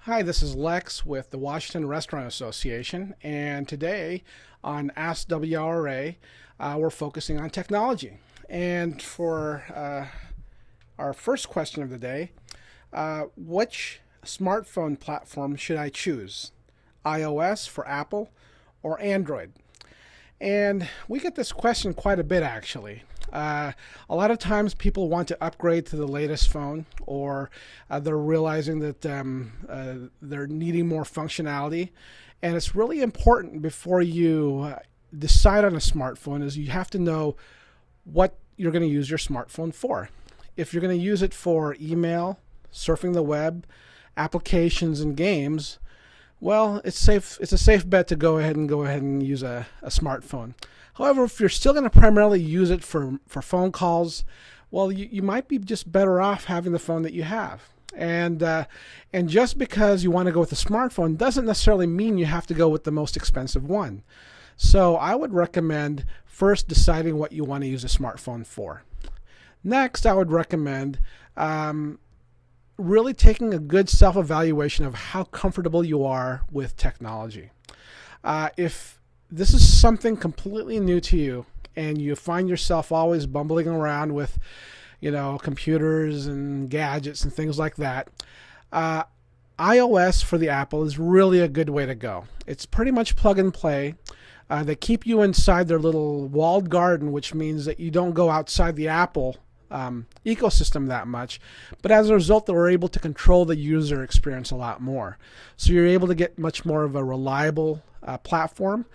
Hi, this is Lex with the Washington Restaurant Association, and today on Ask WRA, we're focusing on technology. And for our first question of the day, which smartphone platform should I choose? iOS for Apple or Android? And we get this question quite a bit, actually. A lot of times people want to upgrade to the latest phone, or they're realizing that they're needing more functionality. And it's really important before you decide on a smartphone is you have to know what you're going to use your smartphone for. If you're going to use it for email, surfing the web, applications, and games, well, it's safe. It's a safe bet to go ahead and use a smartphone. However, if you're still going to primarily use it for phone calls, well, you might be just better off having the phone that you have. And just because you want to go with a smartphone doesn't necessarily mean you have to go with the most expensive one. So I would recommend first deciding what you want to use a smartphone for. Next, I would recommend really taking a good self-evaluation of how comfortable you are with technology. If this is something completely new to you and you find yourself always bumbling around with, computers and gadgets and things like that, iOS for the Apple is really a good way to go. It's pretty much plug and play. They keep you inside their little walled garden, which means that you don't go outside the Apple ecosystem that much, but as a result, they were able to control the user experience a lot more. So you're able to get much more of a reliable platform,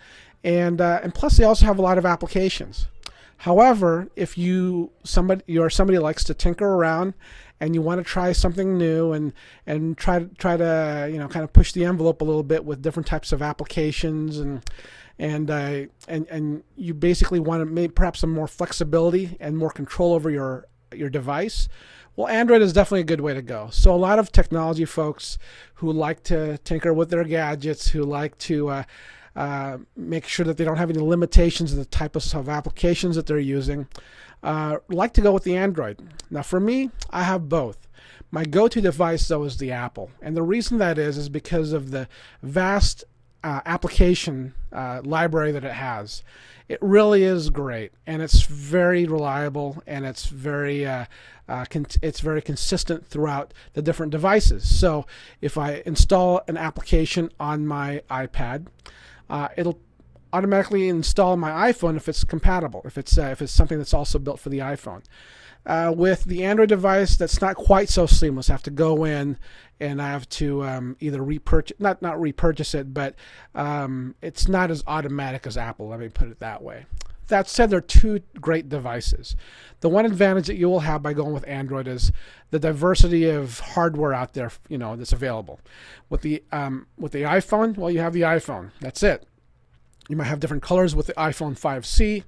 and plus they also have a lot of applications. However, if you're somebody who likes to tinker around and you want to try something new and try to kind of push the envelope a little bit with different types of applications and you basically want to make perhaps some more flexibility and more control over your device, well, Android is definitely a good way to go. So a lot of technology folks who like to tinker with their gadgets, who like to make sure that they don't have any limitations in the types of applications that they're using, like to go with the Android. Now for me, I have both. My go-to device, though, is the Apple. And the reason that is because of the vast application library that it has. It really is great, and it's very reliable, and it's very consistent throughout the different devices. So if I install an application on my iPad, it'll automatically install my iPhone if it's compatible, if it's something that's also built for the iPhone. With the Android device, that's not quite so seamless. I have to go in and I have to either repurchase, not repurchase it, but it's not as automatic as Apple, let me put it that way. That said, they're two great devices. The one advantage that you will have by going with Android is the diversity of hardware out there, that's available. With the iPhone, well, you have the iPhone. That's it. You might have different colors with the iPhone 5C.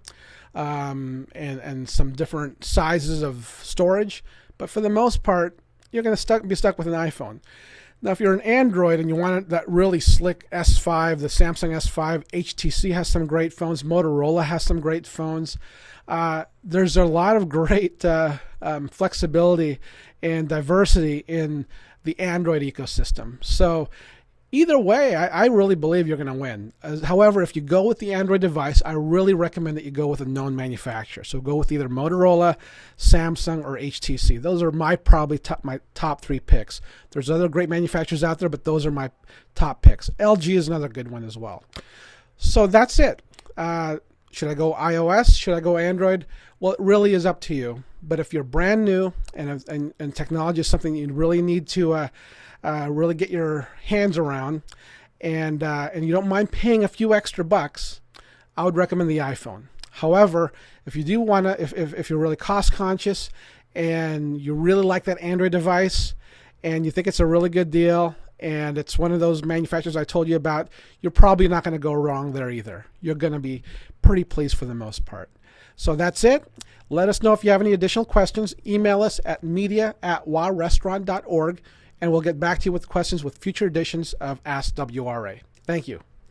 And some different sizes of storage, but for the most part, you're going to be stuck with an iPhone. Now, if you're an Android and you want that really slick S5, the Samsung S5, HTC has some great phones, Motorola has some great phones. There's a lot of great flexibility and diversity in the Android ecosystem. So either way, I really believe you're going to win. However, if you go with the Android device, I really recommend that you go with a known manufacturer. So go with either Motorola, Samsung, or HTC. Those are my top three picks. There's other great manufacturers out there, but those are my top picks. LG is another good one as well. So that's it. Should I go iOS? Should I go Android? Well, it really is up to you. But if you're brand new and technology is something you really need to really get your hands around, and you don't mind paying a few extra bucks, I would recommend the iPhone. However, if you do want to, if you're really cost conscious and you really like that Android device and you think it's a really good deal and it's one of those manufacturers I told you about, you're probably not going to go wrong there either. You're going to be pretty pleased for the most part. So that's it. Let us know if you have any additional questions. Email us at media@warestaurant.org. and we'll get back to you with questions with future editions of Ask WRA. Thank you.